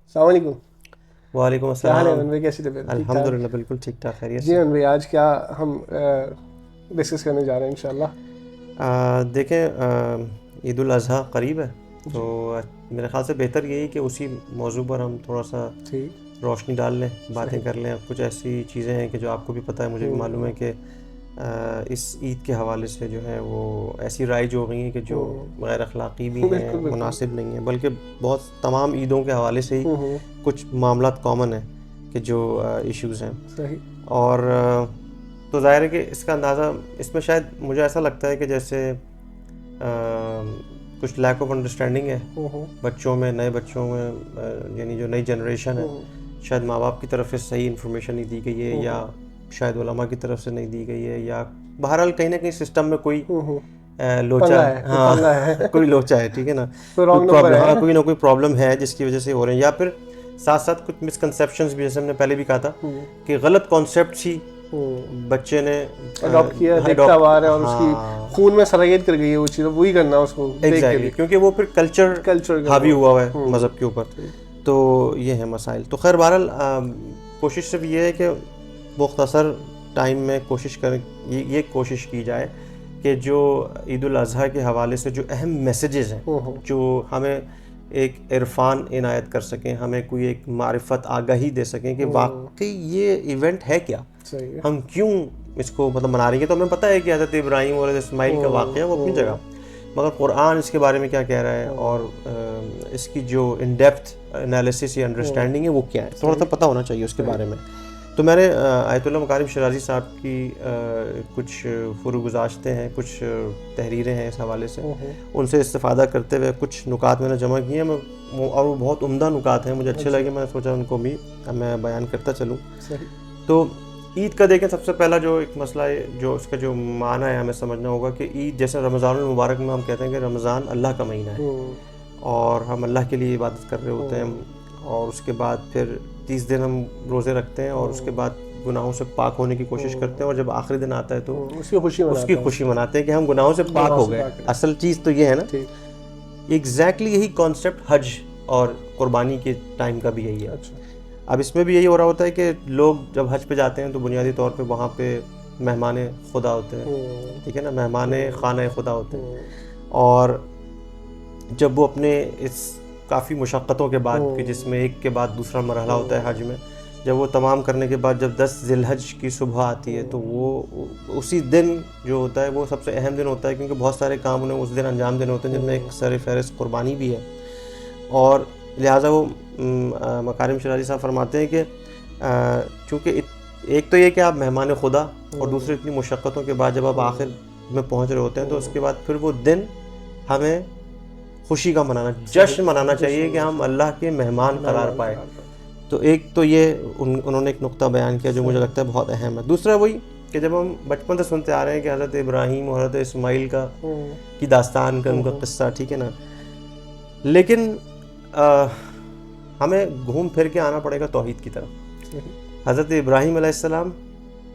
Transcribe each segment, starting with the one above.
السلام علیکم. وعلیکم کیا حال ہے السلام. امن بھائی, کیسی طبیعت؟ الحمدللہ بالکل ٹھیک ٹھاک, خیریت جی سے. امن بھائی, آج کیا ہم ڈسکس کرنے جا رہے ہیں انشاءاللہ؟ دیکھیں, عید الاضحیٰ قریب ہے, تو میرے خیال سے بہتر یہی کہ اسی موضوع پر ہم تھوڑا سا ٹھیک, روشنی ڈال لیں, باتیں کر لیں. اب کچھ ایسی چیزیں ہیں کہ جو آپ کو بھی پتہ ہے, مجھے بھی معلوم ہے کہ اس عید کے حوالے سے جو ہے وہ ایسی رائج ہو گئی ہیں کہ جو غیر اخلاقی بھی ہیں, مناسب نہیں ہیں, بلکہ بہت تمام عیدوں کے حوالے سے ہی کچھ معاملات کامن ہیں کہ جو ایشوز ہیں. صحیح. اور تو ظاہر ہے کہ اس کا اندازہ اس میں شاید مجھے ایسا لگتا ہے کہ جیسے کچھ لیک آف انڈرسٹینڈنگ ہے بچوں میں, نئے بچوں میں, یعنی جو نئی جنریشن ہے, شاید ماں باپ کی طرف سے صحیح انفارمیشن نہیں دی گئی ہے, یا شاید علماء کی طرف سے نہیں دی گئی ہے, یا بہرحال کہیں نہ کہیں سسٹم میں کوئی لوچا ہے, کوئی لوچا ہے, ٹھیک ہے نا, ہاں کوئی نہ کوئی پرابلم ہے جس کی وجہ سے ہو رہے ہیں, یا پھر ساتھ ساتھ کچھ مسکنسیپشنز بھی, جیسے ہم نے پہلے بھی کہا تھا کہ غلط کانسیپٹس ہی بچے نے اڈاپٹ کیا, دیکھتا ہوا ہے, اور اس کی خون میں سرایت کر گئی ہے وہ چیز, وہی کرنا اس کو ایگزیکٹلی, کیونکہ وہ پھر کلچر حاوی ہوا ہے مذہب کے اوپر. تو یہ ہے مسائل. تو خیر بہرحال کوشش صرف یہ ہے کہ مختصر ٹائم میں کوشش کریں, یہ کوشش کی جائے کہ جو عید الاضحیٰ کے حوالے سے جو اہم میسیجز ہیں, جو ہمیں ایک عرفان عنایت کر سکیں, ہمیں کوئی ایک معرفت آگاہی دے سکیں کہ واقعی یہ ایونٹ ہے کیا, ہم کیوں اس کو مطلب منا رہے ہیں. تو ہمیں پتہ ہے کہ حضرت ابراہیم اور حضرت اسماعیل کا واقعہ وہ اپنی جگہ, مگر قرآن اس کے بارے میں کیا کہہ رہا ہے, اور اس کی جو ان ڈیپتھ انالیسس یا انڈرسٹینڈنگ ہے وہ کیا ہے, تھوڑا سا پتہ ہونا چاہیے اس کے بارے میں. تو میں نے آیت اللہ مکارم شیرازی صاحب کی کچھ فروغ گزاشتیں ہیں, کچھ تحریریں ہیں اس حوالے سے, ان سے استفادہ کرتے ہوئے کچھ نکات میں نے جمع کیے ہیں, اور وہ بہت عمدہ نکات ہیں, مجھے اچھے لگے, میں نے سوچا ان کو بھی میں بیان کرتا چلوں. تو عید کا دیکھیں سب سے پہلا جو ایک مسئلہ ہے, جو اس کا جو معنی ہے ہمیں سمجھنا ہوگا کہ عید جیسے رمضان المبارک میں ہم کہتے ہیں کہ رمضان اللہ کا مہینہ ہے, اور ہم اللہ کے لیے عبادت کر رہے ہوتے ہیں, اور اس کے بعد پھر 30 دن ہم روزے رکھتے ہیں, اور اس کے بعد گناہوں سے پاک ہونے کی کوشش کرتے ہیں, اور جب آخری دن آتا ہے تو اس کی خوشی مناتے ہیں کہ ہم گناہوں سے پاک ہو گئے. اصل چیز تو یہ ہے نا, ایگزیکٹلی یہی کانسیپٹ حج اور قربانی کے ٹائم کا بھی یہی ہے. اب اس میں بھی یہی ہو رہا ہوتا ہے کہ لوگ جب حج پہ جاتے ہیں تو بنیادی طور پہ وہاں پہ مہمان خدا ہوتے ہیں, ٹھیک ہے نا, مہمان خانہ خدا ہوتے ہیں, اور جب وہ اپنے اس کافی مشقتوں کے بعد, کہ جس میں ایک کے بعد دوسرا مرحلہ ہوتا ہے حج میں, جب وہ تمام کرنے کے بعد جب 10 ذی الحج کی صبح آتی ہے, تو وہ اسی دن جو ہوتا ہے وہ سب سے اہم دن ہوتا ہے, کیونکہ بہت سارے کام انہیں اس دن انجام دینے ہوتے ہیں, جن میں ایک سر فہرست قربانی بھی ہے. اور لہٰذا وہ مکارم شیرازی صاحب فرماتے ہیں کہ چونکہ ایک تو یہ کہ آپ مہمان خدا, اور دوسرے اتنی مشقتوں کے بعد جب آپ آخر میں پہنچ رہے ہوتے ہیں, تو اس کے بعد پھر وہ دن ہمیں خوشی کا منانا, جشن منانا چاہیے کہ ہم اللہ کے مہمان قرار پائے. تو ایک تو یہ انہوں نے ایک نقطہ بیان کیا جو مجھے لگتا ہے بہت اہم ہے. دوسرا وہی کہ جب ہم بچپن سے سنتے آ رہے ہیں کہ حضرت ابراہیم اور حضرت اسماعیل کی داستان کا, ان کا قصہ, ٹھیک ہے نا, لیکن ہمیں گھوم پھر کے آنا پڑے گا توحید کی طرف. حضرت ابراہیم علیہ السلام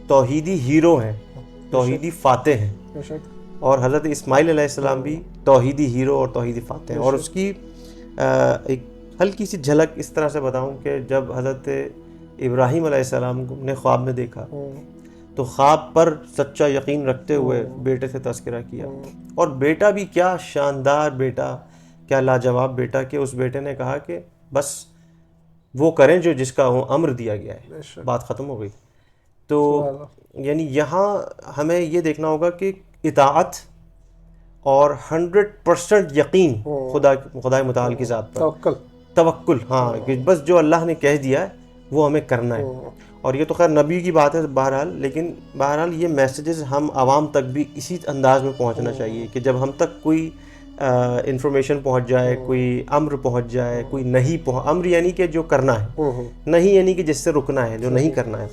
توحیدی ہیرو ہیں, توحیدی فاتح ہیں, اور حضرت اسماعیل علیہ السلام بھی توحیدی ہیرو اور توحیدی فاتح ہیں. اور اس کی ایک ہلکی سی جھلک اس طرح سے بتاؤں کہ جب حضرت ابراہیم علیہ السلام نے خواب میں دیکھا, تو خواب پر سچا یقین رکھتے ہوئے بیٹے سے تذکرہ کیا, اور بیٹا بھی کیا شاندار بیٹا, کیا لاجواب بیٹا, کہ اس بیٹے نے کہا کہ بس وہ کریں جو جس کا امر دیا گیا ہے, بات ختم ہو گئی. تو یعنی یہاں ہمیں یہ دیکھنا ہوگا کہ اطاعت اور 100% یقین خدا متعال کی ذات پر, توکل, ہاں, کہ بس جو اللہ نے کہہ دیا ہے وہ ہمیں کرنا ہے. اور یہ تو خیر نبی کی بات ہے بہرحال, لیکن بہرحال یہ میسیجز ہم عوام تک بھی اسی انداز میں پہنچنا چاہیے کہ جب ہم تک کوئی انفارمیشن پہنچ جائے, کوئی امر پہنچ جائے, کوئی نہیں امر یعنی کہ جو کرنا ہے, نہیں یعنی کہ جس سے رکنا ہے, جو نہیں کرنا ہے.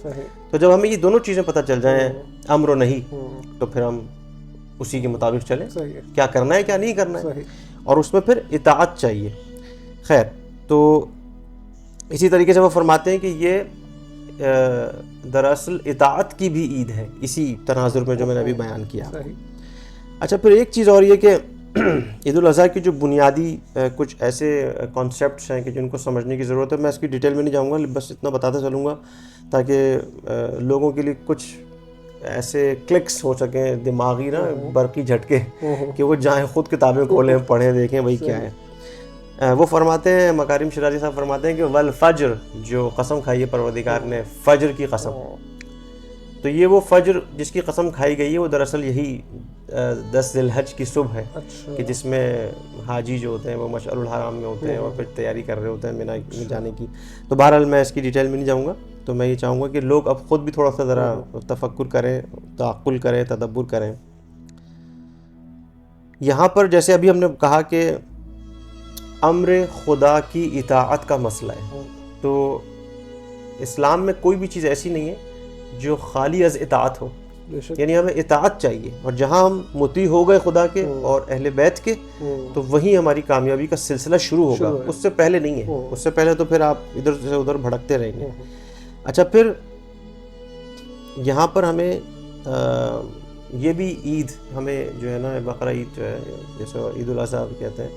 تو جب ہمیں یہ دونوں چیزیں پتہ چل جائیں, امر و نہیں, تو پھر ہم اسی کے مطابق چلیں, کیا کرنا ہے کیا نہیں کرنا ہے, اور اس میں پھر اطاعت چاہیے. خیر, تو اسی طریقے سے وہ فرماتے ہیں کہ یہ دراصل اطاعت کی بھی عید ہے, اسی تناظر میں جو میں نے ابھی بیان کیا. اچھا, پھر ایک چیز اور یہ کہ عید الاضحیٰ کی جو بنیادی کچھ ایسے کانسیپٹس ہیں کہ جن کو سمجھنے کی ضرورت ہے. میں اس کی ڈیٹیل میں نہیں جاؤں گا, بس اتنا بتاتا چلوں گا تاکہ لوگوں کے لیے کچھ ایسے کلکس ہو سکیں دماغی نا برقی جھٹکے کہ وہ جائیں خود کتابیں کھولیں پڑھیں دیکھیں بھائی کیا ہے. وہ فرماتے ہیں, مکارم شیرازی صاحب فرماتے ہیں کہ والفجر, جو قسم کھائی ہے پروردگار نے فجر کی قسم, تو یہ وہ فجر جس کی قسم کھائی گئی ہے وہ دراصل یہی 10 ذی الحج کی صبح ہے کہ جس میں حاجی جو ہوتے ہیں وہ مشعر الحرام میں ہوتے ہیں اور پھر تیاری کر رہے ہوتے ہیں مینا میں جانے کی. تو بہرحال میں اس کی ڈیٹیل میں نہیں جاؤں گا. تو میں یہ چاہوں گا کہ لوگ اب خود بھی تھوڑا سا ذرا تفکر کریں, تعقل کریں, تدبر کریں. یہاں پر جیسے ابھی ہم نے کہا کہ امر خدا کی اطاعت کا مسئلہ ہے, تو اسلام میں کوئی بھی چیز ایسی نہیں ہے جو خالی از اطاعت ہو, یعنی ہمیں اطاعت چاہیے, اور جہاں ہم مطیع ہو گئے خدا کے اور اہل بیت کے تو وہیں ہماری کامیابی کا سلسلہ شروع ہوگا, اس سے پہلے نہیں ہے. اس سے پہلے تو پھر آپ ادھر سے ادھر بھٹکتے رہیں گے. اچھا, پھر یہاں پر ہمیں یہ بھی عید ہمیں جو ہے نا بقرہ عید جو ہے جیسے عید الاضحیٰ کہتے ہیں,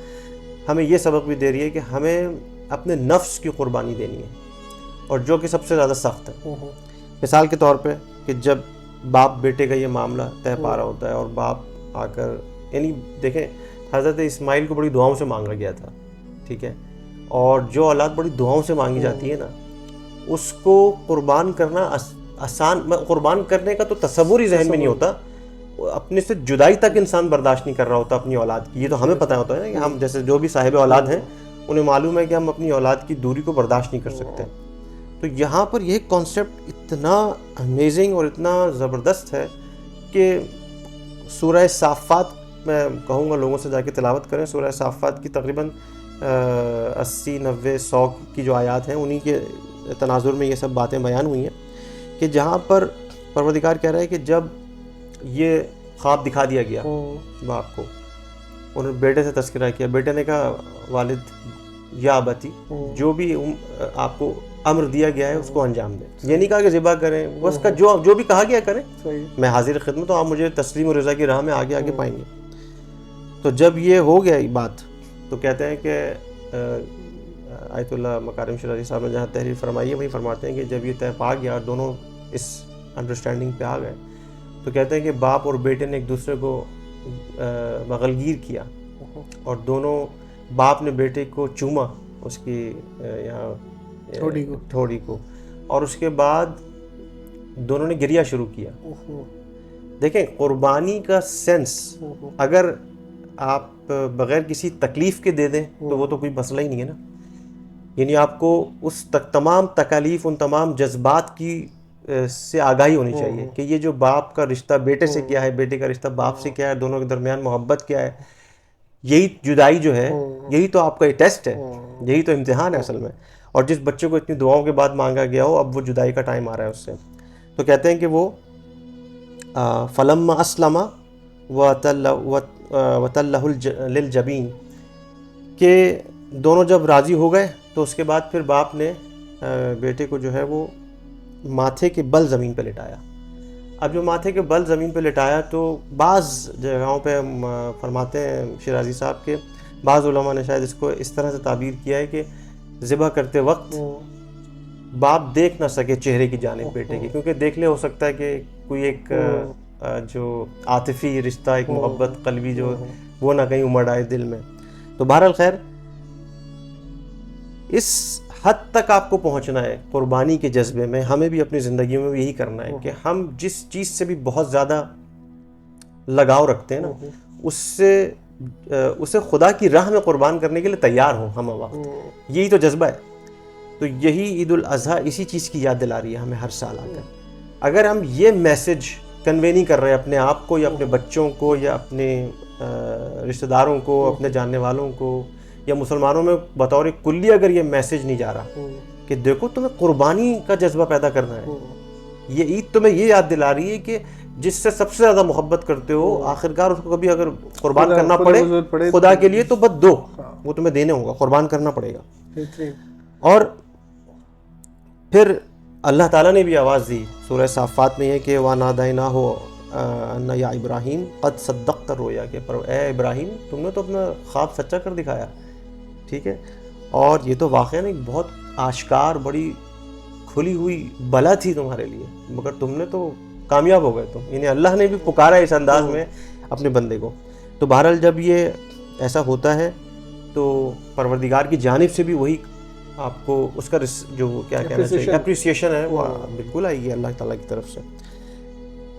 ہمیں یہ سبق بھی دے رہی ہے کہ ہمیں اپنے نفس کی قربانی دینی ہے, اور جو کہ سب سے زیادہ سخت ہے. مثال کے طور پہ کہ جب باپ بیٹے کا یہ معاملہ طے پا رہا ہوتا ہے اور باپ آ کر, یعنی دیکھیں حضرت اسماعیل کو بڑی دعاؤں سے مانگا گیا تھا, ٹھیک ہے, اور جو اولاد بڑی دعاؤں سے مانگی جاتی ہے نا اس کو قربان کرنا آسان, قربان کرنے کا تو تصور ہی ذہن میں نہیں ہوتا. اپنے سے جدائی تک انسان برداشت نہیں کر رہا ہوتا اپنی اولاد کی. یہ تو ہمیں پتہ ہوتا ہے نا کہ ہم جیسے جو بھی صاحب اولاد ہیں انہیں معلوم ہے کہ ہم اپنی اولاد کی دوری کو برداشت نہیں کر سکتے. تو یہاں پر یہ کانسیپٹ اتنا امیزنگ اور اتنا زبردست ہے کہ سورہ صافات, میں کہوں گا لوگوں سے جا کے تلاوت کریں. سورہ صافات کی تقریباً 80, 90, 100 کی جو آیات ہیں انہی کے تناظر میں یہ سب باتیں بیان ہوئی ہیں کہ جہاں پر پروردگار کہہ رہا ہے کہ جب یہ خواب دکھا دیا گیا باپ کو, انہوں نے بیٹے سے تذکرہ کیا, بیٹے نے کہا والد یا ابتی, جو بھی آپ کو امر دیا گیا ہے اس کو انجام دیں. یہ نہیں کہا کہ ذبح کریں, اس کا جو بھی کہا گیا کریں, میں حاضر خدمت ہوں, آپ مجھے تسلیم و رضا کی راہ میں آگے پائیں گے. تو جب یہ ہو گیا بات تو کہتے ہیں کہ آیت اللہ مکارم شیرازی صاحب نے جہاں تحریر فرمائی ہے وہیں فرماتے ہیں کہ جب یہ طے پا گیا اور دونوں اس انڈرسٹینڈنگ پہ آ گئے تو کہتے ہیں کہ باپ اور بیٹے نے ایک دوسرے کو بغلگیر کیا, اور دونوں باپ نے بیٹے کو چوما اس کی یہاں ٹھوڑی کو, اور اس کے بعد دونوں نے گریہ شروع کیا. دیکھیں قربانی کا سینس اگر آپ بغیر کسی تکلیف کے دے دیں تو وہ تو کوئی مسئلہ ہی نہیں ہے نا. یعنی آپ کو اس تمام تکالیف, ان تمام جذبات کی سے آگاہی ہونی چاہیے کہ یہ جو باپ کا رشتہ بیٹے سے کیا ہے, بیٹے کا رشتہ باپ سے کیا ہے, دونوں کے درمیان محبت کیا ہے, یہی جدائی جو ہے یہی تو آپ کا ٹیسٹ ہے, یہی تو امتحان ہے اصل میں. اور جس بچے کو اتنی دعاؤں کے بعد مانگا گیا ہو اب وہ جدائی کا ٹائم آ رہا ہے اس سے. تو کہتے ہیں کہ وہ فلما اسلم وتلہ للجبین, کہ دونوں جب راضی ہو گئے تو اس کے بعد پھر باپ نے بیٹے کو جو ہے وہ ماتھے کے بل زمین پہ لٹایا. اب جو ماتھے کے بل زمین پہ لٹایا تو بعض جگہوں پہ فرماتے ہیں شیرازی صاحب کے بعض علماء نے شاید اس کو اس طرح سے تعبیر کیا ہے کہ ذبح کرتے وقت باپ دیکھ نہ سکے چہرے کی جانب بیٹے کی, کیونکہ دیکھ لے ہو سکتا ہے کہ کوئی ایک جو عاطفی رشتہ, ایک محبت قلبی جو وہ نہ کہیں امڑ آئے دل میں. تو بہرحال خیر اس حد تک آپ کو پہنچنا ہے قربانی کے جذبے میں. ہمیں بھی اپنی زندگیوں میں یہی کرنا ہے کہ ہم جس چیز سے بھی بہت زیادہ لگاؤ رکھتے ہیں نا اسے خدا کی راہ میں قربان کرنے کے لیے تیار ہوں ہم وقت. یہی تو جذبہ ہے. تو یہی عید الاضحیٰ اسی چیز کی یاد دلا رہی ہے ہمیں ہر سال آ کر. اگر ہم یہ میسج کنوے نہیں کر رہے ہیں اپنے آپ کو یا اپنے بچوں کو یا اپنے رشتہ داروں کو, اپنے جاننے والوں کو, یا مسلمانوں میں بطور کلی اگر یہ میسج نہیں جا رہا کہ دیکھو تمہیں قربانی کا جذبہ پیدا کرنا ہے, یہ عید تمہیں یہ یاد دلا رہی ہے کہ جس سے سب سے زیادہ محبت کرتے ہو آخرکار اس کو کبھی اگر قربان کرنا پڑے خدا کے لیے تو بس دو, وہ تمہیں دینے ہوگا, قربان کرنا پڑے گا. اور پھر اللہ تعالیٰ نے بھی آواز دی سورہ صافات میں یہ کہ وَنَادَيْنَاهُ ان یا ابراہیم قد صدقت الرؤیا، کہ اے ابراہیم تم نے تو اپنا خواب سچا کر دکھایا، ٹھیک ہے، اور یہ تو واقعاً ایک بہت آشکار بڑی کھلی ہوئی بلا تھی تمہارے لیے، مگر تم نے تو کامیاب ہو گئے تم، یعنی اللہ نے بھی پکارا اس انداز میں اپنے بندے کو۔ تو بہرحال جب یہ ایسا ہوتا ہے تو پروردگار کی جانب سے بھی وہی آپ کو اس کا جو کیا کہنا چاہیے اپریسیشن ہے وہ بالکل آئے گی اللہ تعالیٰ کی طرف سے۔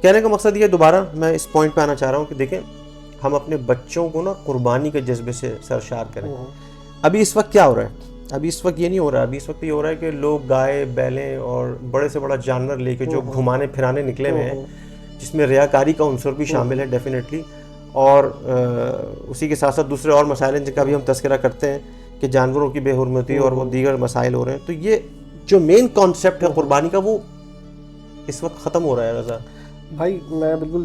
کہنے کا مقصد یہ دوبارہ میں اس پوائنٹ پہ آنا چاہ رہا ہوں کہ دیکھیں ہم اپنے بچوں کو نا قربانی کے جذبے سے سرشار کریں۔ ابھی اس وقت کیا ہو رہا ہے؟ ابھی اس وقت یہ نہیں ہو رہا ہے، ابھی اس وقت یہ ہو رہا ہے کہ لوگ گائے بیلیں اور بڑے سے بڑا جانور لے کے جو گھمانے پھرانے نکلے ہوئے ہیں، جس میں ریاکاری کا عنصر بھی شامل ہے ڈیفینیٹلی، اور اسی کے ساتھ ساتھ دوسرے اور مسائل جن کا بھی ہم تذکرہ کرتے ہیں کہ جانوروں کی بے حرمتی اور وہ دیگر مسائل ہو رہے ہیں۔ تو یہ جو مین کانسیپٹ ہے قربانی کا وہ اس وقت ختم ہو رہا ہے۔ رضا بھائی میں بالکل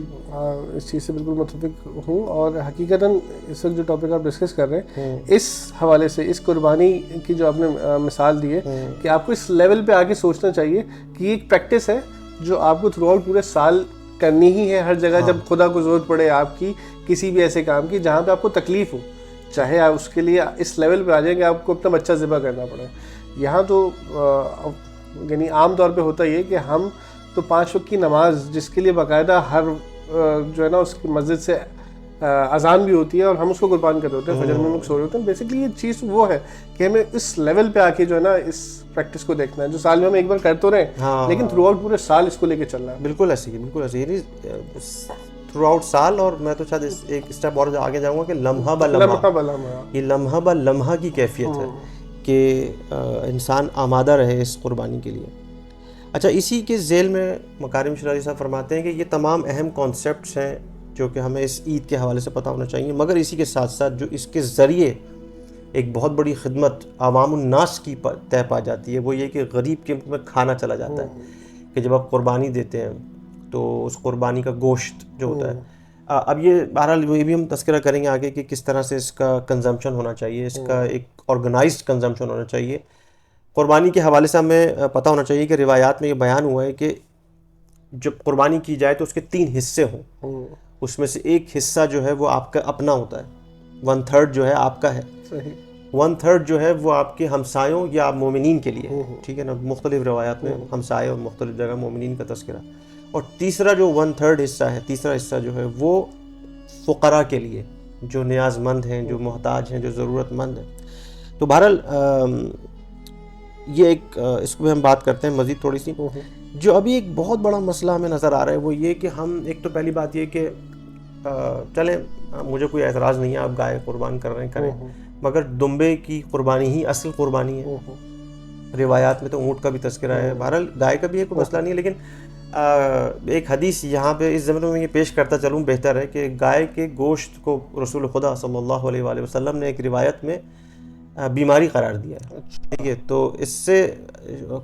اس چیز سے بالکل متفق ہوں، اور حقیقتاً اس وقت جو ٹاپک آپ ڈسکس کر رہے ہیں اس حوالے سے، اس قربانی کی جو آپ نے مثال دی ہے کہ آپ کو اس لیول پہ آ کے سوچنا چاہیے کہ یہ ایک پریکٹس ہے جو آپ کو تھرو آؤٹ پورے سال کرنی ہی ہے، ہر جگہ جب خدا کو ضرورت پڑے آپ کی کسی بھی ایسے کام کی جہاں پہ آپ کو تکلیف ہو، چاہے آپ اس کے لیے اس لیول پہ آ جائیں کہ آپ کو اپنا بچہ ذبح کرنا پڑے۔ یہاں تو یعنی عام طور پہ ہوتا یہ کہ ہم تو 5 وقت کی نماز جس کے لیے باقاعدہ ہر جو ہے نا اس کی مسجد سے اذان بھی ہوتی ہے اور ہم اس کو قربان کر رہے ہوتے ہیں، فجر میں ہم لوگ سو رہے ہوتے ہیں، بیسکلی یہ چیز وہ ہے کہ ہمیں اس لیول پہ آ کے جو ہے نا اس پریکٹس کو دیکھنا ہے، جو سال میں ہم ایک بار کر تو رہے ہیں لیکن تھرو آؤٹ پورے سال اس کو لے کے چلنا ہے۔ بالکل ایسے ہی، بالکل ایسے ہی تھرو آؤٹ سال، اور میں تو شاید ایک اسٹیپ اور آگے جاؤں گا کہ لمحہ بہ لمحہ، یہ لمحہ بہ لمحہ کی کیفیت ہے کہ انسان آمادہ رہے اس قربانی کے لیے۔ اچھا، اسی کے ذیل میں مکارم شرازی صاحب فرماتے ہیں کہ یہ تمام اہم کانسیپٹس ہیں جو کہ ہمیں اس عید کے حوالے سے پتہ ہونا چاہیے، مگر اسی کے ساتھ ساتھ جو اس کے ذریعے ایک بہت بڑی خدمت عوام الناس کی طے پا جاتی ہے وہ یہ کہ غریب کے میں کھانا چلا جاتا ہے، کہ جب آپ قربانی دیتے ہیں تو اس قربانی کا گوشت جو ہوتا ہے، اب یہ بہرحال یہ بھی ہم تذکرہ کریں گے آگے کہ کس طرح سے اس کا کنزمپشن ہونا چاہیے، اس کا ایک آرگنائزڈ کنزمپشن ہونا چاہیے۔ قربانی کے حوالے سے ہمیں پتہ ہونا چاہیے کہ روایات میں یہ بیان ہوا ہے کہ جب قربانی کی جائے تو اس کے 3 حصے ہوں، اس میں سے ایک حصہ جو ہے وہ آپ کا اپنا ہوتا ہے، 1/3 جو ہے آپ کا ہے، 1/3 جو ہے وہ آپ کے ہمسایوں یا مومنین کے لیے، ٹھیک ہے نا، مختلف روایات میں ہمسائے اور مختلف جگہ مومنین کا تذکرہ، اور تیسرا جو 1/3 حصہ ہے، تیسرا حصہ جو ہے وہ فقراء کے لیے، جو نیاز مند ہیں، جو محتاج ہیں، جو ضرورت مند ہیں۔ تو بہرحال یہ ایک اس کو بھی ہم بات کرتے ہیں مزید تھوڑی سی، جو ابھی ایک بہت بڑا مسئلہ ہمیں نظر آ رہا ہے وہ یہ کہ ہم ایک تو پہلی بات یہ کہ چلیں مجھے کوئی اعتراض نہیں ہے آپ گائے قربان کر رہے ہیں کریں، مگر دمبے کی قربانی ہی اصل قربانی ہے۔ روایات میں تو اونٹ کا بھی تذکرہ ہے، بہرحال گائے کا بھی کوئی مسئلہ نہیں ہے، لیکن ایک حدیث یہاں پہ اس زمانے میں یہ پیش کرتا چلوں بہتر ہے کہ گائے کے گوشت کو رسول خدا صلی اللہ علیہ وآلہ وسلم نے ایک روایت میں بیماری قرار دیا ہے، ٹھیک ہے، تو اس سے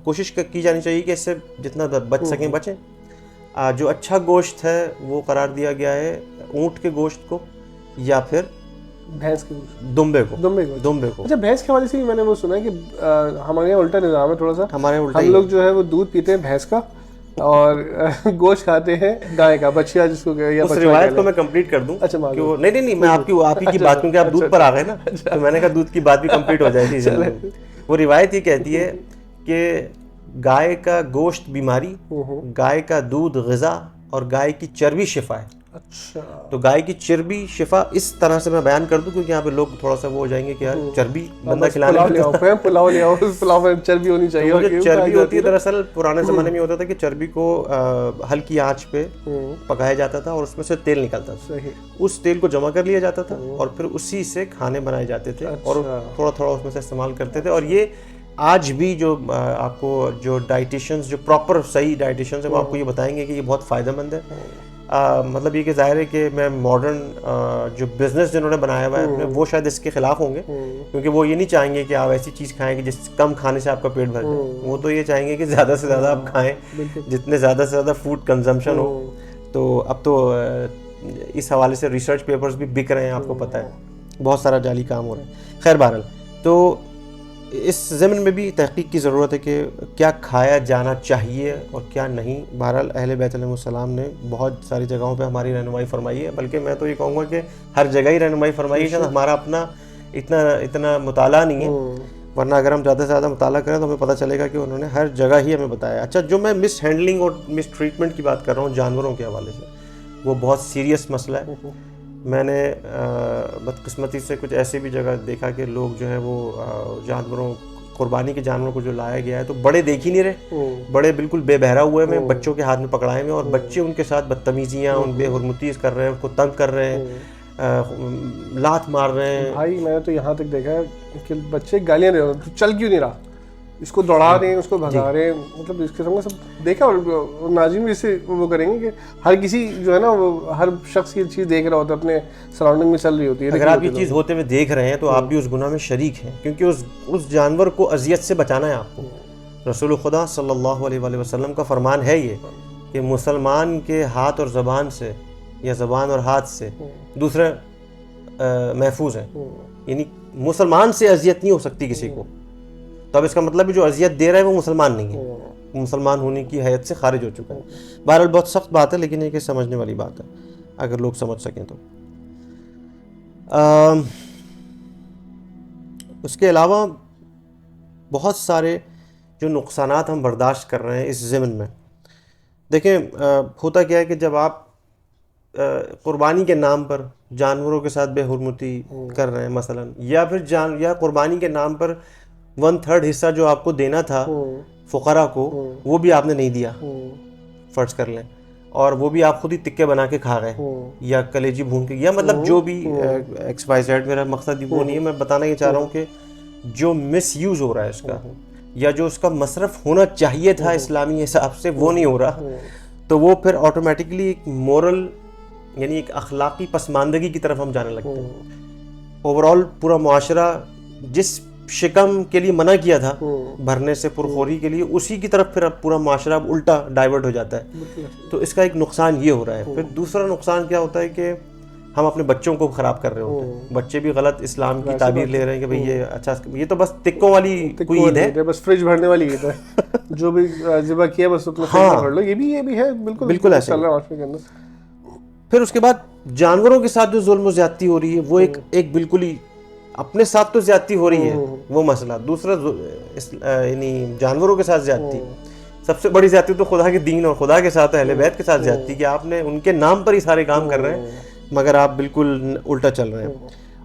کوشش کی جانی چاہیے کہ اس سے جتنا بچ سکیں بچیں۔ جو اچھا گوشت ہے وہ قرار دیا گیا ہے اونٹ کے گوشت کو یا پھر بھینس کے گوشت، دمبے کو۔ اچھا، بھینس کے حوالے سے بھی میں نے وہ سنا ہے کہ ہمارے یہاں الٹا نظام ہے تھوڑا سا، ہم لوگ جو ہے وہ دودھ پیتے ہیں بھینس کا اور گوشت کھاتے ہیں گائے کا، بچیا جس کو اس روایت کو میں کمپلیٹ کر دوں۔ اچھا نہیں میں آپ ہی کی بات، کیونکہ آپ دودھ پر آ گئے نا تو میں نے کہا دودھ کی بات بھی کمپلیٹ ہو جائے گی۔ وہ روایت یہ کہتی ہے کہ گائے کا گوشت بیماری، گائے کا دودھ غذا اور گائے کی چربی شفا ہے۔ اچھا، تو گائے کی چربی شفا اس طرح سے میں بیان کر دوں کیونکہ یہاں پہ لوگ تھوڑا سا وہ ہو جائیں گے کہ یار چربی بندہ کھلانے پلاؤ لے آؤ، پلاؤ میں چربی ہونی چاہیے۔ چربی ہوتی ہے دراصل پرانے زمانے میں ہوتا تھا کہ چربی کو ہلکی آنچ پہ پکایا جاتا تھا اور اس میں سے تیل نکلتا تھا، اس تیل کو جمع کر لیا جاتا تھا اور پھر اسی سے کھانے بنائے جاتے تھے اور تھوڑا تھوڑا اس میں سے استعمال کرتے تھے۔ اور یہ آج بھی جو آپ کو جو ڈائٹیشنز، جو پراپر صحیح ڈائٹیشنز ہیں وہ آپ کو یہ بتائیں گے کہ یہ بہت فائدہ مند ہے۔ مطلب یہ کہ ظاہر ہے کہ میں ماڈرن جو بزنس جنہوں نے بنایا ہوا ہے وہ شاید اس کے خلاف ہوں گے، کیونکہ وہ یہ نہیں چاہیں گے کہ آپ ایسی چیز کھائیں کہ جس کم کھانے سے آپ کا پیٹ بھر جائے، وہ تو یہ چاہیں گے کہ زیادہ سے زیادہ آپ کھائیں، جتنے زیادہ سے زیادہ فوڈ کنزمپشن ہو۔ تو اب تو اس حوالے سے ریسرچ پیپرز بھی بک رہے ہیں، آپ کو پتہ ہے بہت سارا جعلی کام ہو رہا ہے۔ خیر بہرحال تو اس ضمن میں بھی تحقیق کی ضرورت ہے کہ کیا کھایا جانا چاہیے اور کیا نہیں. بہرحال اہل بیت علیہ السلام نے بہت ساری جگہوں پہ ہماری رہنمائی فرمائی ہے, بلکہ میں تو یہ کہوں گا کہ ہر جگہ ہی رہنمائی فرمائی ہے, شاید ہمارا اپنا اتنا مطالعہ نہیں ہے, ورنہ اگر ہم زیادہ سے زیادہ مطالعہ کریں تو ہمیں پتہ چلے گا کہ انہوں نے ہر جگہ ہی ہمیں بتایا. اچھا, جو میں مس ہینڈلنگ اور مس ٹریٹمنٹ کی بات کر رہا ہوں جانوروں کے حوالے سے, وہ بہت سیریس مسئلہ ہے. میں نے بدقسمتی سے کچھ ایسی بھی جگہ دیکھا کہ لوگ جو ہے وہ جانوروں, قربانی کے جانوروں کو جو لایا گیا ہے تو بڑے دیکھ ہی نہیں رہے, بڑے بالکل بے بہرا ہوئے ہیں, بچوں کے ہاتھ میں پکڑائے ہوئے, اور بچے ان کے ساتھ بدتمیزیاں, ان بے حرمتی کر رہے ہیں, ان کو تنگ کر رہے ہیں, لات مار رہے ہیں. بھائی میں نے تو یہاں تک دیکھا ہے کہ بچے گالیاں دے رہے ہیں, تو چل کیوں نہیں رہا, اس کو دوڑا رہے ہیں, اس کو بھگا رہے ہیں, مطلب اس قسم کا سب دیکھا. اور ناظرین بھی اس سے وہ کریں گے کہ ہر کسی جو ہے نا وہ ہر شخص یہ چیز دیکھ رہا ہوتا ہے, اپنے سراؤنڈنگ میں چل رہی ہوتی ہے. اگر آپ یہ چیز ہوتے ہوئے دیکھ رہے ہیں تو آپ بھی اس گناہ میں شریک ہیں, کیونکہ اس جانور کو اذیت سے بچانا ہے آپ کو. رسول خدا صلی اللہ علیہ وآلہ وسلم کا فرمان ہے یہ کہ مسلمان کے ہاتھ اور زبان سے, یا زبان اور ہاتھ سے دوسرے محفوظ ہیں, یعنی مسلمان سے اذیت نہیں ہو سکتی کسی کو. تو اب اس کا مطلب جو اذیت دے رہا ہے وہ مسلمان نہیں ہے, مسلمان ہونے کی حیت سے خارج ہو چکا ہے. بہرحال بہت سخت بات ہے, لیکن یہ سمجھنے والی بات ہے اگر لوگ سمجھ سکیں تو. اس کے علاوہ بہت سارے جو نقصانات ہم برداشت کر رہے ہیں اس ضمن میں. دیکھیں ہوتا کیا ہے کہ جب آپ قربانی کے نام پر جانوروں کے ساتھ بے حرمتی کر رہے ہیں مثلا, یا پھر یا قربانی کے نام پر 1/3 حصہ جو آپ کو دینا تھا فقراء کو وہ بھی آپ نے نہیں دیا, فرض کر لیں, اور وہ بھی آپ خود ہی تکے بنا کے کھا گئے, یا کلیجی بھون کے, یا مطلب جو بھی ایکس وائی زیڈ. میرا مقصد وہ نہیں ہے, میں بتانا یہ چاہ رہا ہوں کہ جو مس یوز ہو رہا ہے اس کا, یا جو اس کا مصرف ہونا چاہیے تھا اسلامی حساب سے وہ نہیں ہو رہا, تو وہ پھر آٹومیٹکلی ایک مورل یعنی ایک اخلاقی پسماندگی کی طرف ہم جانے لگتے ہیں. اوور آل پورا معاشرہ جس شکم کے لیے منع کیا تھا بھرنے سے پرخوری کے لیے, اسی کی طرف پھر پورا معاشرہ الٹا ڈائیورٹ ہو جاتا ہے. تو اس کا ایک نقصان یہ ہو رہا ہے. پھر دوسرا نقصان کیا ہوتا ہے کہ ہم اپنے بچوں کو خراب کر رہے ہوتے ہیں. بچے بھی غلط اسلام کی تعبیر لے رہے ہیں کہ بھئی یہ اچھا, یہ تو بس تکوں والی کوئی عید ہے, بس فریج بھرنے والی عید ہے, جو بھی ذبح کیا بس اپنا فریج بھر لو. یہ بھی ہے بالکل ایسا چل رہا ہے معاشرے کے اندر. پھر اس کے بعد جانوروں کے ساتھ جو ظلم و زیادتی ہو رہی ہے وہ ایک بالکل ہی اپنے ساتھ تو زیادتی ہو رہی ہے وہ مسئلہ. دوسرا یعنی جانوروں کے ساتھ زیادتی, سب سے بڑی زیادتی تو خدا کے دین اور خدا کے ساتھ اہل بیت کے ساتھ زیادتی, کہ آپ نے ان کے نام پر ہی سارے کام کر رہے ہیں مگر آپ بالکل الٹا چل رہے ہیں.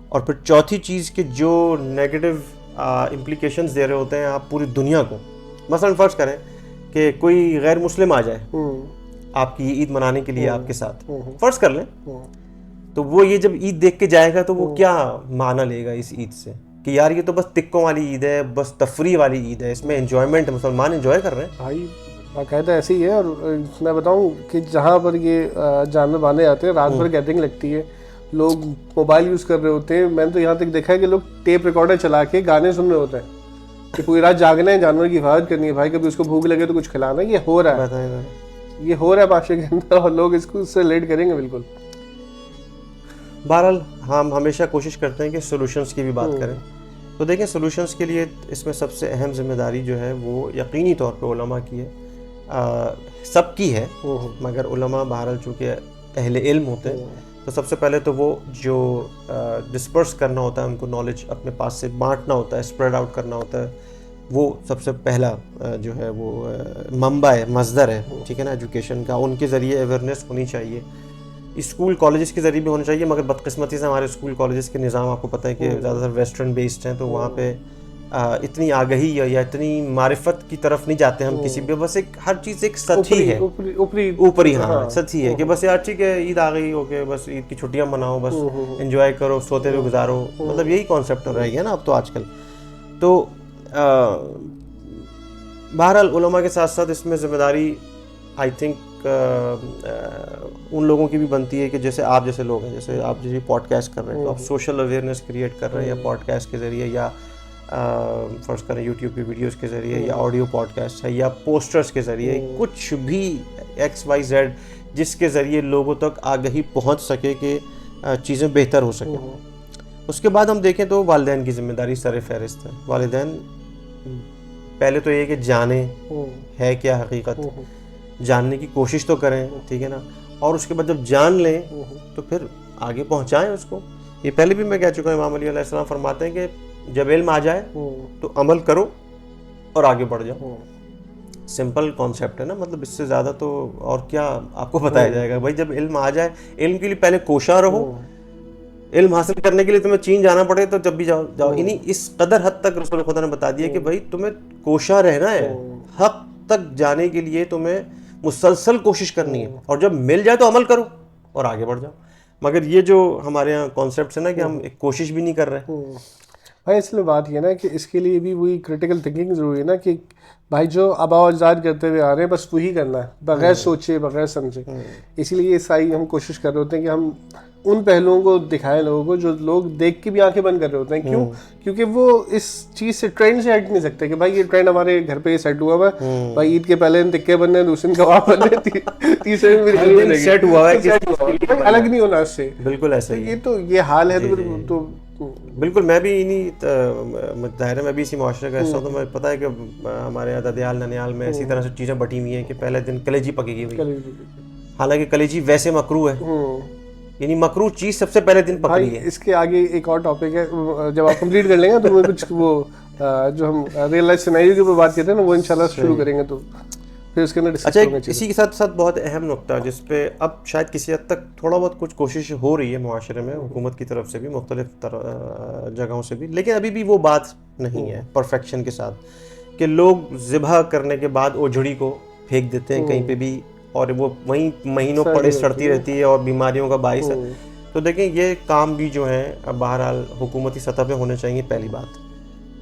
اور پھر چوتھی چیز کہ جو نیگیٹو امپلیکیشنز دے رہے ہوتے ہیں آپ پوری دنیا کو. مثلا فرض کریں کہ کوئی غیر مسلم آ جائے آپ کی عید منانے کے لیے آپ کے ساتھ, فرض کر لیں, تو وہ یہ جب عید دیکھ کے جائے گا تو وہ کیا معنی لے گا اس عید سے کہ یار یہ تو بس تکوں والی عید ہے, بس تفریح والی عید ہے, اس میں انجوائمنٹ ہے, مسلمان انجوائے کر رہے ہیں. بھائی باقاعدہ ایسے ہی ہے. اور میں بتاؤں کہ جہاں پر یہ جانور باندھے جاتے ہیں رات بھر گیدرنگ لگتی ہے, لوگ موبائل یوز کر رہے ہوتے ہیں. میں نے تو یہاں تک دیکھا ہے کہ لوگ ٹیپ ریکارڈر چلا کے گانے سن رہے ہوتے ہیں کہ پوری رات جاگنا ہے, جانور کی حفاظت کرنی ہے, بھائی کبھی اس کو بھوک لگے تو کچھ کھلانا. یہ ہو رہا ہے معاشرے کے اندر, اور لوگ اس کو سے ریلیٹ کریں گے بالکل. بہرحال ہم ہمیشہ کوشش کرتے ہیں کہ سولوشنز کی بھی بات کریں. تو دیکھیں سولوشنز کے لیے اس میں سب سے اہم ذمہ داری جو ہے وہ یقینی طور پہ علماء کی ہے, سب کی ہے, مگر علماء بہرحال چونکہ اہل علم ہوتے ہیں تو سب سے پہلے تو وہ جو ڈسپرس کرنا ہوتا ہے, ان کو نالج اپنے پاس سے بانٹنا ہوتا ہے, اسپریڈ آؤٹ کرنا ہوتا ہے, وہ سب سے پہلا جو ہے وہ منبع ہے, مصدر ہے, ٹھیک ہے نا, ایجوکیشن کا. ان کے ذریعے اویئرنیس ہونی چاہیے, اسکول کالجز کے ذریعے بھی ہونا چاہیے. مگر بدقسمتی سے ہمارے اسکول کالجز کے نظام آپ کو پتہ ہے کہ زیادہ تر ویسٹرن بیسڈ ہیں, تو وہاں پہ اتنی آگہی یا اتنی معرفت کی طرف نہیں جاتے ہم کسی بھی. بس ایک ہر چیز ایک سطحی ہے, اوپری, ہاں سطحی ہے کہ بس یار ٹھیک ہے عید آ گئی, اوکے بس عید کی چھٹیاں مناؤ, بس انجوائے کرو, سوتے ہوئے گزارو, مطلب یہی کانسیپٹ رہ گیا نا اب تو آج کل. تو بہرحال علماء کے ساتھ ساتھ اس میں ذمہ داری آئی تھنک ان لوگوں کی بھی بنتی ہے کہ جیسے آپ جیسے لوگ ہیں, جیسے آپ جیسے پوڈ کاسٹ کر رہے ہیں تو آپ سوشل اویئرنیس کریٹ کر رہے ہیں, یا پوڈ کاسٹ کے ذریعے, یا فرض کریں یوٹیوب کی ویڈیوز کے ذریعے, یا آڈیو پوڈ کاسٹ ہے, یا پوسٹرز کے ذریعے, کچھ بھی ایکس وائی زیڈ جس کے ذریعے لوگوں تک آگہی پہنچ سکے کہ چیزیں بہتر ہو سکیں. اس کے بعد ہم دیکھیں تو والدین کی ذمہ داری سر فہرست ہے. والدین پہلے تو یہ کہ جانیں ہے کیا حقیقت، جاننے کی کوشش تو کریں، ٹھیک ہے نا، اور اس کے بعد جب جان لیں تو پھر آگے پہنچائیں اس کو. یہ پہلے بھی میں کہہ چکا ہوں، امام علی علیہ السلام فرماتے ہیں کہ جب علم آ جائے تو عمل کرو اور آگے بڑھ جاؤ. سمپل کانسیپٹ ہے نا، مطلب اس سے زیادہ تو اور کیا آپ کو بتایا جائے گا. بھائی جب علم آ جائے، علم کے لیے پہلے کوشاں رہو. علم حاصل کرنے کے لیے تمہیں چین جانا پڑے تو جب بھی جاؤ. یعنی اس قدر حد تک رسول خدا نے بتا دیا کہ بھائی تمہیں کوشاں رہنا ہے، حق تک جانے کے لیے تمہیں مسلسل کوشش کرنی ہے، اور جب مل جائے تو عمل کرو اور آگے بڑھ جاؤ. مگر یہ جو ہمارے یہاں کانسیپٹس ہیں نا کہ ہم ایک کوشش بھی نہیں کر رہے. بھائی اس لیے بات یہ نا کہ اس کے لیے بھی وہی کریٹیکل تھنکنگ ضروری ہے نا، کہ بھائی جو آباء و اجداد کرتے ہوئے آ رہے ہیں بس وہی کرنا ہے، بغیر سوچے بغیر سمجھے. اسی لیے یہ ساری ہم کوشش کر رہے ہوتے ہیں کہ ہم ان پہلوؤں کو دکھائیں لوگوں کو جو لوگ دیکھ کے بھی آنکھیں بند کر رہے ہوتے ہیں. کیوں؟ کیونکہ وہ اس چیز سے ٹرینڈ سے ہٹ نہیں سکتے کہ بھائی یہ ٹرینڈ ہمارے گھر پہ سیٹ ہوا ہوا ہے، بھائی عید کے پہلے دن ٹکے بننے، دوسرے دن کباب بننے، تیسرے دن بریانی سیٹ ہوا ہے، الگ نہیں ہونا اس سے. بالکل ایسا ہی. یہ تو یہ حال ہے تو بالکل. میں بھی انہیں ظاہر میں بھی اسی معاشرے کا حصہ ہوں، تو مجھے پتہ ہے کہ ہمارے یہاں ددیال ننیال میں اسی طرح سے چیزیں بٹی ہوئی ہیں کہ پہلے دن کلیجی پکی ہوئی، حالانکہ کلیجی ویسے مکروہ ہے، یعنی مکروہ چیز سب سے پہلے دن پکڑی ہے. اس کے آگے ایک اور ٹاپک ہے، جب آپ کمپلیٹ کر لیں گے تو وہ کچھ وہ جو ہم ریئل لائف سینیریو کے اوپر بات کرتے ہیں نا، وہ انشاءاللہ شروع کریں گے تو پھر اس کے اندر ڈسکس کریں گے. اسی کے ساتھ ساتھ بہت اہم نقطہ جس پہ اب شاید کسی حد تک تھوڑا بہت کچھ کوشش ہو رہی ہے معاشرے میں، حکومت کی طرف سے بھی، مختلف جگہوں سے بھی، لیکن ابھی بھی وہ بات نہیں ہے پرفیکشن کے ساتھ کہ لوگ ذبح کرنے کے بعد اوجھڑی کو پھینک دیتے ہیں کہیں پہ بھی، اور وہ وہیں مہینوں پڑے سڑتی رہتی ہے اور بیماریوں کا باعث ہے. تو دیکھیں یہ کام بھی جو ہیں بہرحال حکومتی سطح پہ ہونے چاہیے پہلی بات،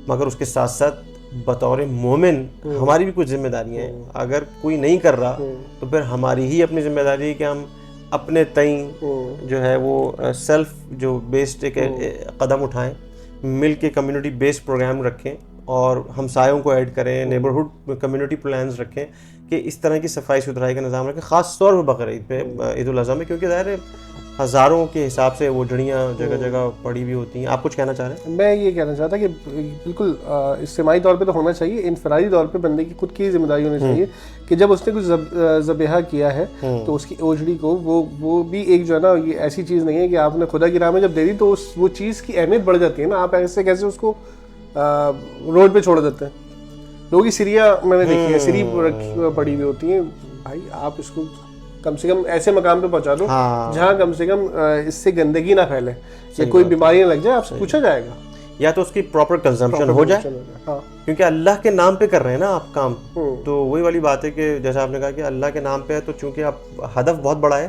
مگر اس کے ساتھ ساتھ بطور مومن ہماری بھی کچھ ذمہ داریاں ہیں. اگر کوئی نہیں کر رہا تو پھر ہماری ہی اپنی ذمہ داری ہے کہ ہم اپنے تئیں جو ہے وہ سیلف جو بیسڈ ایک قدم اٹھائیں، مل کے کمیونٹی بیسڈ پروگرام رکھیں اور ہمسایوں کو ایڈ کریں، نیبرہڈ کمیونٹی پلانز رکھیں کہ اس طرح کی صفائی ستھرائی کا نظام رکھیں، خاص طور پر بقر عید پہ، عید الاضحیٰ میں، کیونکہ ظاہر ہے ہزاروں کے حساب سے وہ جڑیاں جگہ جگہ پڑی ہوئی ہوتی ہیں. آپ کچھ کہنا چاہ رہے ہیں؟ میں یہ کہنا چاہتا کہ بالکل اجتماعی طور پہ تو ہونا چاہیے، انفرادی طور پہ بندے کی خود کی ذمہ داری ہونی چاہیے کہ جب اس نے کچھ ذبیحہ کیا ہے تو اس کی اوجڑی کو وہ بھی ایک جو ہے نا، یہ ایسی چیز نہیں ہے کہ آپ نے خدا کی راہ میں جب دے دی تو وہ چیز کی اہمیت بڑھ جاتی ہے نا. آپ ایسے کیسے اس کو روڈ پہ چھوڑ دیتے ہیں. لوگوں کی سیریاں میں نے دیکھی ہے، سیری پڑی ہوئی ہوتی ہیں. بھائی آپ اس کو کم سے کم ایسے مقام پہ پہنچا دو جہاں کم سے کم اس سے گندگی نہ پھیلے یا کوئی بیماری نہ لگ جائے. آپ سے پوچھا جائے گا، یا تو اس کی پراپر کنزمپشن ہو جائے، کیونکہ اللہ کے نام پہ کر رہے ہیں نا آپ کام. تو وہی والی بات ہے کہ جیسا آپ نے کہا کہ اللہ کے نام پہ ہے، تو چونکہ آپ ہدف بہت بڑا ہے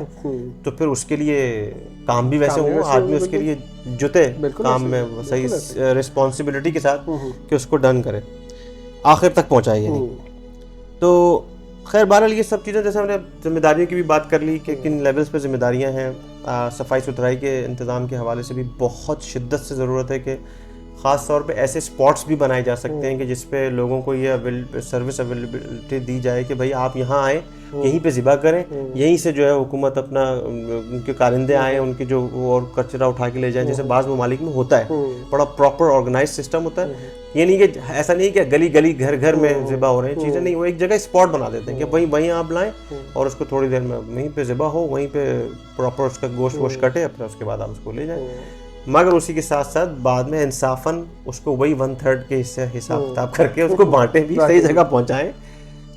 تو پھر اس کے لیے کام بھی ویسے ہو، آدمی اس کے لیے جتے کام میں صحیح رسپانسبلٹی کے ساتھ کہ اس کو ڈن کرے، آخر تک پہنچائے. یعنی تو خیر بہرحال یہ سب چیزیں، جیسے ہم نے ذمہ داریوں کی بھی بات کر لی کہ کن لیولز پہ ذمہ داریاں ہیں. صفائی ستھرائی کے انتظام کے حوالے سے بھی بہت شدت سے ضرورت ہے کہ خاص طور پہ ایسے اسپاٹس بھی بنائے جا سکتے ہیں کہ جس پہ لوگوں کو یہ سروس اویلیبلٹی دی جائے کہ بھائی آپ یہاں آئیں، یہیں پہ ذبح کریں، یہیں سے جو ہے حکومت اپنا ان کے کارندے آئیں، ان کی جو اور کچرا اٹھا کے لے جائیں، جیسے بعض ممالک میں ہوتا ہے. بڑا پراپر آرگنائز سسٹم ہوتا ہے. یہ نہیں کہ ایسا نہیں کہ گلی گلی گھر گھر میں ذبح ہو رہے ہیں چیزیں، نہیں، وہ ایک جگہ اسپاٹ بنا دیتے ہیں کہ وہیں آپ لائیں اور اس کو تھوڑی دیر میں وہیں پہ ذبح ہو، وہیں پہ پراپر اس کا گوشت ووشت کٹے، اپنا اس کے بعد آپ اس کو لے جائیں. مگر اسی کے ساتھ ساتھ بعد میں انصافاً اس کو وہی 1/3 کے حصے حساب کتاب کر کے اس کو بانٹیں بھی، صحیح جگہ پہنچائیں.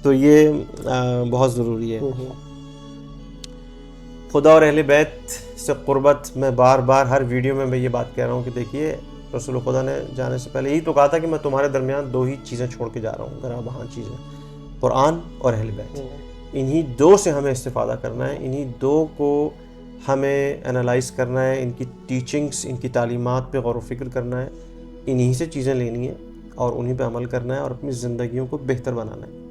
تو یہ بہت ضروری ہے. خدا اور اہل بیت سے قربت، میں بار بار ہر ویڈیو میں یہ بات کہہ رہا ہوں کہ دیکھیے رسول خدا نے جانے سے پہلے یہی تو کہا تھا کہ میں تمہارے درمیان 2 ہی چیزیں چھوڑ کے جا رہا ہوں، گراں بہان چیزیں، قرآن اور اہل بیت. انہی 2 سے ہمیں استفادہ کرنا ہے، انہی 2 کو ہمیں انالائز کرنا ہے، ان کی ٹیچنگز، ان کی تعلیمات پہ غور و فکر کرنا ہے، انہی سے چیزیں لینی ہیں اور انہی پہ عمل کرنا ہے اور اپنی زندگیوں کو بہتر بنانا ہے.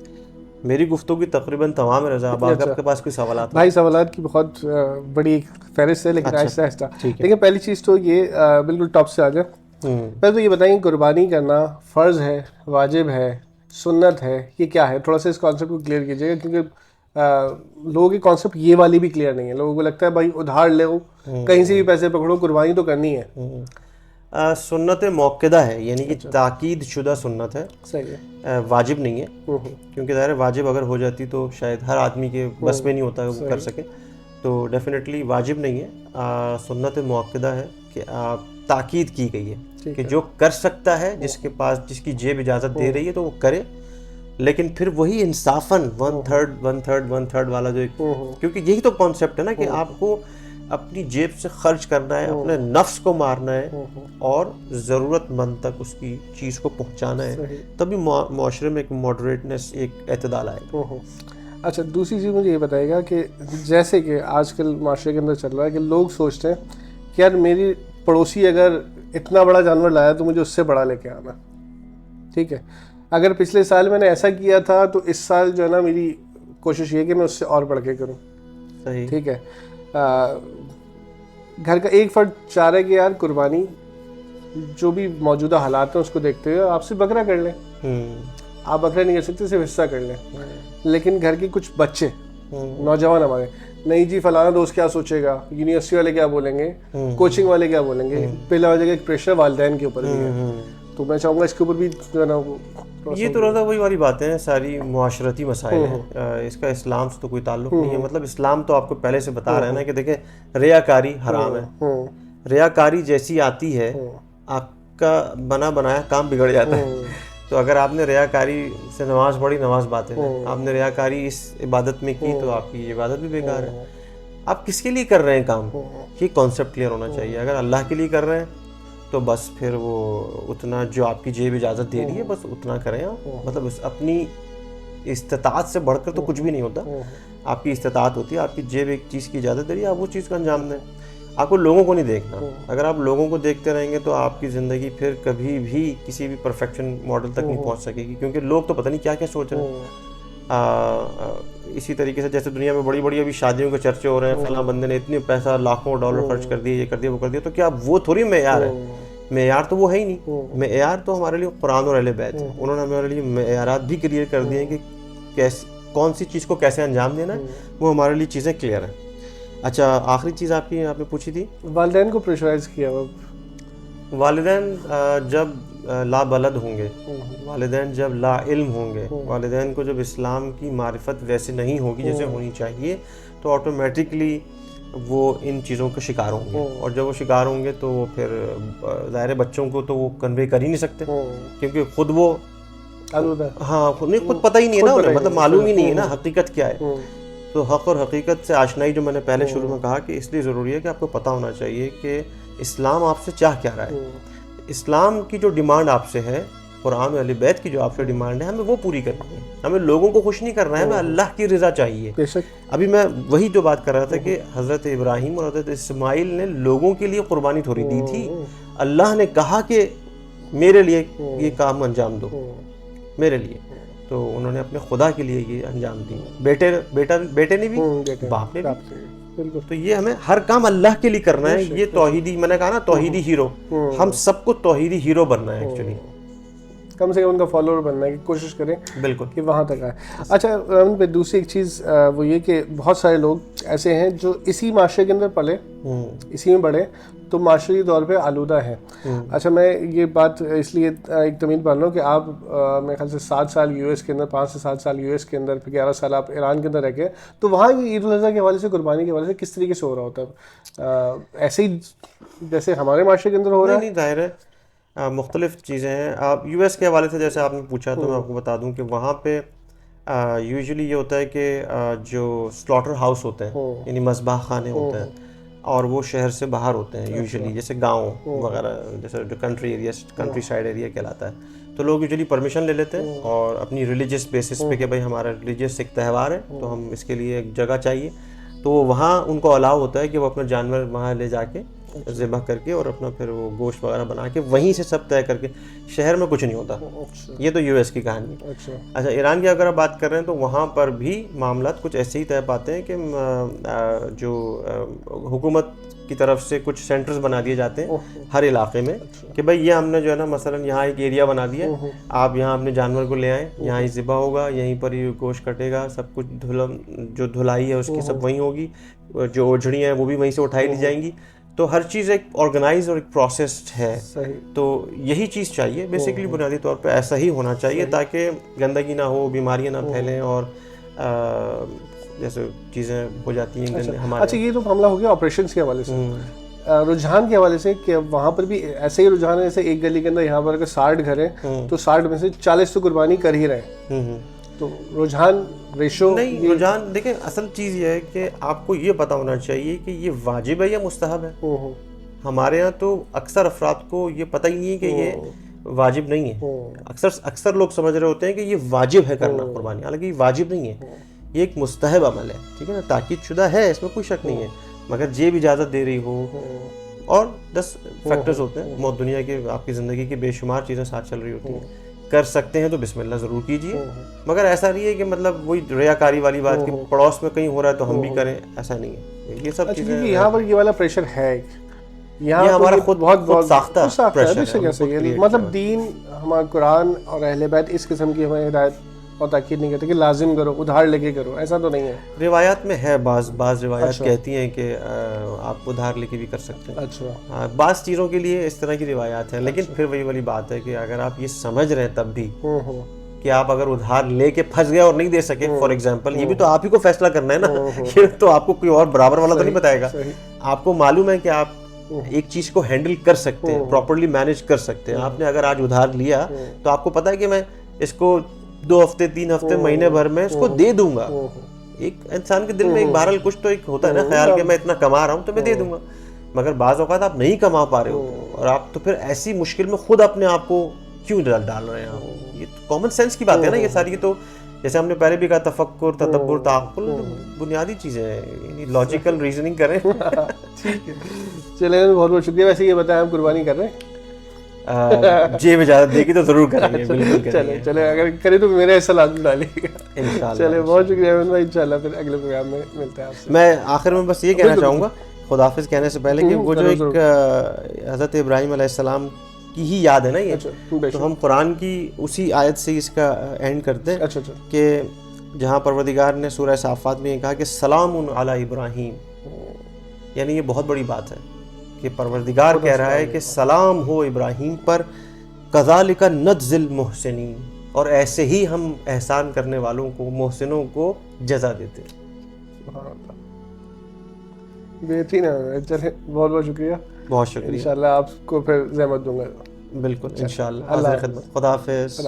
میری گفتگو تقریباً تمام ہے. رضا، آپ کے پاس کوئی سوالات؟ بھائی سوالات کی بہت بڑی فہرست ہے، لیکن آہستہ آہستہ. لیکن پہلی چیز تو یہ بالکل ٹاپ سے آ جائے. پہلے تو یہ بتائیں قربانی کرنا فرض ہے، واجب ہے، سنت ہے، یہ کیا ہے؟ تھوڑا سا اس کانسیپٹ کو کلیئر کیجیے گا، کیونکہ لوگوں کے کانسیپٹ یہ والی بھی کلیئر نہیں ہے. لوگوں کو لگتا ہے بھائی ادھار لے، کہیں سے بھی پیسے پکڑو، قربانی تو کرنی ہے. سنت موقدہ ہے، یعنی کہ تاکید شدہ سنت ہے، صحیح ہے، واجب نہیں ہے، کیونکہ ظاہر واجب اگر ہو جاتی تو شاید ہر آدمی کے بس میں نہیں ہوتا وہ کر سکے، تو ڈیفینیٹلی واجب نہیں ہے، سنت موقدہ ہے کہ تاکید کی گئی ہے کہ جو کر سکتا ہے، جس کے پاس جس کی جیب اجازت دے رہی ہے تو وہ کرے، لیکن پھر وہی انصافاً 1/3 والا جو، کیونکہ یہی تو کانسیپٹ ہے نا کہ آپ کو اپنی جیب سے خرچ کرنا ہے، اپنے نفس کو مارنا ہے اور ضرورت مند تک اس کی چیز کو پہنچانا ہے، تبھی معاشرے میں ایک ماڈریٹنس، ایک اعتدال آئے گا۔ اچھا، دوسری چیز مجھے یہ بتائے گا کہ جیسے کہ آج کل معاشرے کے اندر چل رہا ہے کہ لوگ سوچتے ہیں کہ یار میری پڑوسی اگر اتنا بڑا جانور لایا تو مجھے اس سے بڑا لے کے آنا، ٹھیک ہے، اگر پچھلے سال میں نے ایسا کیا تھا تو اس سال جو ہے نا میری کوشش یہ کہ میں اس سے اور بڑھ کے کروں، صحیح، ٹھیک ہے۔ گھر کا ایک فرد چاہ رہا ہے کہ یار قربانی جو بھی موجودہ حالات ہیں اس کو دیکھتے ہوئے آپ سے بکرا کر لیں، آپ بکرا نہیں کر سکتے، صرف حصہ کر لیں، لیکن گھر کے کچھ بچے نوجوان ہمارے، نہیں جی فلانا دوست کیا سوچے گا، یونیورسٹی والے کیا بولیں گے، کوچنگ والے کیا بولیں گے، پہلا وجہ ایک پریشر والدین کے اوپر بھی ہے، تو میں چاہوں گا اس کے اوپر بھی جو ہے نا یہ تو رہتا وہی والی باتیں ہیں، ساری معاشرتی مسائل ہیں، اس کا اسلام سے تو کوئی تعلق نہیں ہے، مطلب اسلام تو آپ کو پہلے سے بتا رہے ہیں نا کہ دیکھیں ریاکاری حرام ہے، ریاکاری جیسی آتی ہے آپ کا بنا بنایا کام بگڑ جاتا ہے، تو اگر آپ نے ریاکاری سے نماز پڑھی، نماز باطل ہے، آپ نے ریاکاری اس عبادت میں کی تو آپ کی عبادت بھی بیکار ہے۔ آپ کس کے لیے کر رہے ہیں کام، یہ کانسیپٹ کلیئر ہونا چاہیے۔ اگر اللہ کے لیے کر رہے ہیں تو بس پھر وہ اتنا جو آپ کی جیب اجازت دے رہی ہے بس اتنا کریں آپ، مطلب اپنی استطاعت سے بڑھ کر تو کچھ بھی نہیں ہوتا، آپ کی استطاعت ہوتی ہے، آپ کی جیب ایک چیز کی اجازت دے رہی ہے، آپ وہ چیز کا انجام دیں، آپ کو لوگوں کو نہیں دیکھنا۔ اگر آپ لوگوں کو دیکھتے رہیں گے تو آپ کی زندگی پھر کبھی بھی کسی بھی پرفیکشن ماڈل تک نہیں پہنچ سکے گی، کیونکہ لوگ تو پتہ نہیں کیا کیا سوچ رہے ہیں۔ اسی طریقے سے جیسے دنیا میں بڑی بڑی ابھی شادیوں کے چرچے ہو رہے ہیں، فلاں بندے نے اتنے پیسہ لاکھوں ڈالر خرچ کر دیے، یہ کر دیا وہ کر دیا، تو کیا وہ تھوڑی معیار ہے؟ معیار تو وہ ہے ہی نہیں، معیار تو ہمارے لیے قرآن اور اہل بیت ہے، انہوں نے ہمارے لیے معیارات بھی کلیئر کر دیے ہیں کہ کیسے کون سی چیز کو کیسے انجام دینا ہے، وہ ہمارے لیے چیزیں کلیئر ہیں۔ اچھا، آخری چیز آپ نے پوچھی تھی، والدین کو پریشرائز کیا ہوا، والدین جب لا بلد ہوں گے، والدین جب لا علم ہوں گے، والدین کو جب اسلام کی معرفت ویسے نہیں ہوگی جیسے ہونی چاہیے، تو آٹومیٹکلی وہ ان چیزوں کا شکار ہوں گے، اور جب وہ شکار ہوں گے تو وہ پھر ظاہر بچوں کو تو وہ کنوے کر ہی نہیں سکتے، کیونکہ خود وہ خود پتہ ہی نہیں ہے نا انہیں، مطلب معلوم ہی نہیں ہے نا حقیقت کیا ہے۔ تو حق اور حقیقت سے آشنائی جو میں نے پہلے شروع میں کہا کہ اس لیے ضروری ہے کہ آپ کو پتہ ہونا چاہیے کہ اسلام آپ سے چاہ کیا رہا ہے۔ اسلام کی جو ڈیمانڈ آپ سے ہے، قرآن و اہل بیت کی جو آپ سے ڈیمانڈ ہے، ہمیں وہ پوری کرنی ہے، ہمیں لوگوں کو خوش نہیں کرنا ہے، ہمیں اللہ کی رضا چاہیے۔ ابھی میں وہی جو بات کر رہا تھا کہ حضرت ابراہیم اور حضرت اسماعیل نے لوگوں کے لیے قربانی تھوڑی دی تھی، اللہ نے کہا کہ میرے لیے یہ کام انجام دو، میرے لیے، تو انہوں نے اپنے خدا کے لیے یہ انجام دی، بیٹے نے بھی، باپ نے بھی، تو یہ ہمیں ہر کام اللہ کے لیے کرنا ہے۔ یہ توحیدی، میں نے کہا نا توحیدی ہیرو، ہم سب کو توحیدی ہیرو بننا ہے، ایکچولی کم سے کم ان کا فالوور بننا ہے، کہ کوشش کریں بالکل کہ وہاں تک آئے۔ اچھا رامن بھائی، دوسری ایک چیز وہ یہ کہ بہت سارے لوگ ایسے ہیں جو اسی معاشرے کے اندر پلے، اسی میں بڑھے، تو معاشرتی طور پہ آلودہ ہیں۔ اچھا، میں یہ بات اس لیے ایک تمید پال رہا ہوں کہ آپ میرے خیال سے 7 سال یو ایس کے اندر، 5 سے 7 سال یو ایس کے اندر، پھر 11 سال آپ ایران کے اندر رہ کے، تو وہاں عید الاضحیٰ کے حوالے سے، قربانی کے حوالے سے کس طریقے سے ہو رہا ہوتا ہے؟ ایسے ہی جیسے ہمارے معاشرے کے اندر ہو رہا ہے؟ نہیں، ظاہر ہے مختلف چیزیں ہیں۔ آپ یو ایس کے حوالے سے جیسے آپ نے پوچھا تو میں آپ کو بتا دوں کہ وہاں پہ یوزلی یہ ہوتا ہے کہ جو سلاٹر ہاؤس ہوتے ہیں، یعنی مذبح خانے ہوتے ہیں، اور وہ شہر سے باہر ہوتے ہیں یوزلی، جیسے گاؤں وغیرہ، جیسے جو country area, country side area کہلاتا ہے، تو لوگ یوزلی پرمیشن لے لیتے ہیں اور اپنی ریلیجیس بیسس پہ کہ بھائی ہمارا ریلیجیس ایک تہوار ہے تو ہم اس کے لیے ایک جگہ چاہیے، تو وہاں ان کو الاؤ ہوتا ہے کہ وہ اپنا جانور وہاں لے جا کے ذبح کر کے اور اپنا پھر وہ گوشت وغیرہ بنا کے وہیں سے سب طے کر کے، شہر میں کچھ نہیں ہوتا۔ یہ تو یو ایس کی کہانی۔ اچھا، ایران کی اگر آپ بات کر رہے ہیں تو وہاں پر بھی معاملات کچھ ایسے ہی طے پاتے ہیں کہ جو حکومت کی طرف سے کچھ سینٹرز بنا دیے جاتے ہیں ہر علاقے میں کہ بھائی یہ ہم نے جو ہے نا مثلاً یہاں ایک ایریا بنا دیا، آپ یہاں اپنے جانور کو لے آئیں، یہاں ہی ذبح ہوگا، یہیں پر ہی گوشت کٹے گا، سب کچھ جو دھلائی ہے اس کی سب وہیں ہوگی، جو اوجھڑیاں ہیں وہ بھی وہیں سے اٹھائی لی جائیں گی، تو ہر چیز ایک آرگنائز اور ایک پروسیسڈ ہے. صحیح. تو یہی چیز چاہیے بیسیکلی, بنیادی طور پہ ایسا ہی ہونا چاہیے تاکہ گندگی نہ ہو, بیماریاں نہ پھیلیں, اور جیسے چیزیں ہو جاتی ہیں ہمارے. اچھا, یہ تو معاملہ ہو گیا آپریشنس کے حوالے سے. رجحان کے حوالے سے کہ وہاں پر بھی ایسے ہی رجحان ہے, جیسے ایک گلی کے اندر یہاں پر اگر 60 گھر ہیں تو 60 میں سے 40 تو قربانی کر ہی رہے ہیں. تو رجحان ریشو نہیں, رجحان دیکھیں, اصل چیز یہ ہے کہ آپ کو یہ پتا ہونا چاہیے کہ یہ واجب ہے یا مستحب ہے. ہمارے یہاں تو اکثر افراد کو یہ پتہ ہی نہیں ہے کہ یہ واجب نہیں ہے. اکثر لوگ سمجھ رہے ہوتے ہیں کہ یہ واجب ہے کرنا قربانی, حالانکہ یہ واجب نہیں ہے, یہ ایک مستحب عمل ہے. ٹھیک ہے نا, تاکید شدہ ہے, اس میں کوئی شک نہیں ہے, مگر جیب اجازت دے رہی ہو, اور 10 فیکٹرز ہوتے ہیں موت دنیا کے, آپ کی زندگی کی بے شمار چیزیں ساتھ چل رہی ہوتی ہیں. کر سکتے ہیں تو بسم اللہ ضرور کیجیے, مگر ایسا نہیں ہے کہ مطلب وہی ریاکاری والی بات کہ پڑوس میں کہیں ہو رہا ہے تو ہم بھی کریں, ایسا نہیں ہے. یہ سب چیزیں یہاں پر یہ والا پریشر ہے, یہ ہمارا خود بہت ساختہ پریشر ہے. مطلب دین, ہمارا قرآن اور اہل بیت اس قسم کی ہمیں ہدایت اور تاکید نہیں کرتے کہ لازم کرو, ادھار لے کے کرو, ایسا تو نہیں ہے. روایات میں ہے, بعض روایات کہتی ہیں کہ آپ ادھار لے کے بھی کر سکتے ہیں. اچھا, بعض چیزوں کے لیے اس طرح کی روایات ہیں, لیکن پھر وہی والی بات ہے کہ اگر آپ یہ سمجھ رہے ہیں تب بھی کہ آپ اگر ادھار لے کے پھنس گئے اور نہیں دے سکے, فار ایگزامپل, یہ بھی تو آپ ہی کو فیصلہ کرنا ہے نا, یہ تو آپ کو کوئی اور برابر والا تو نہیں بتائے گا. آپ کو معلوم ہے کہ آپ ایک چیز کو ہینڈل کر سکتے ہیں, پراپرلی مینیج کر سکتے ہیں. آپ نے اگر آج ادھار لیا تو آپ کو پتا ہے کہ میں اس کو 2 ہفتے 3 ہفتے مہینے بھر میں اس کو دے دوں گا. ایک انسان کے دل میں ایک بہرحال کچھ تو ایک ہوتا ہے نا خیال کہ میں اتنا کما رہا ہوں تو میں دے دوں گا, مگر بعض اوقات آپ نہیں کما پا رہے ہو اور آپ تو پھر ایسی مشکل میں خود اپنے آپ کو کیوں ڈال رہے ہیں آپ. یہ کامن سینس کی بات ہے نا یہ ساری. تو جیسے ہم نے پہلے بھی کہا, تفکر, تدبر, تعقل بنیادی چیزیں ہیں, لاجیکل ریزننگ کریں. ٹھیک ہے, چلیں, بہت بہت شکریہ. ویسے یہ بتائیں, ہم قربانی کر رہے ہیں؟ جی اجازت دے گی تو ضرور کریں گے, بالکل کریں گے. چلے, اگر کرے تو میرے ایسا لازم ڈالیے گا انشاءاللہ. چلے, بہت شکریہ احمد بھائی, انشاءاللہ پھر اگلے پروگرام میں ملتے ہیں آپ سے. میں آخر میں بس یہ کہنا چاہوں گا خداحافظ کہنے سے پہلے کہ وہ جو ایک حضرت ابراہیم علیہ السلام کی ہی یاد ہے نا یہ, تو ہم قرآن کی اسی آیت سے اس کا اینڈ کرتے ہیں کہ جہاں پروردگار نے سورہ صافات میں یہ کہا کہ سلام علی ابراہیم, یعنی یہ بہت بڑی بات ہے کہ پروردگار کہہ رہا ہے کہ سلام ہو ابراہیم پر, کذالک نجزی المحسنین, اور ایسے ہی ہم احسان کرنے والوں کو, محسنوں کو جزا دیتے ہیں. بہترین ہے. چلے, بہت بہت شکریہ. بہت شکریہ. انشاءاللہ آپ کو پھر زحمت دوں گا. بالکل انشاءاللہ. حاضر خدمت. خدا حافظ.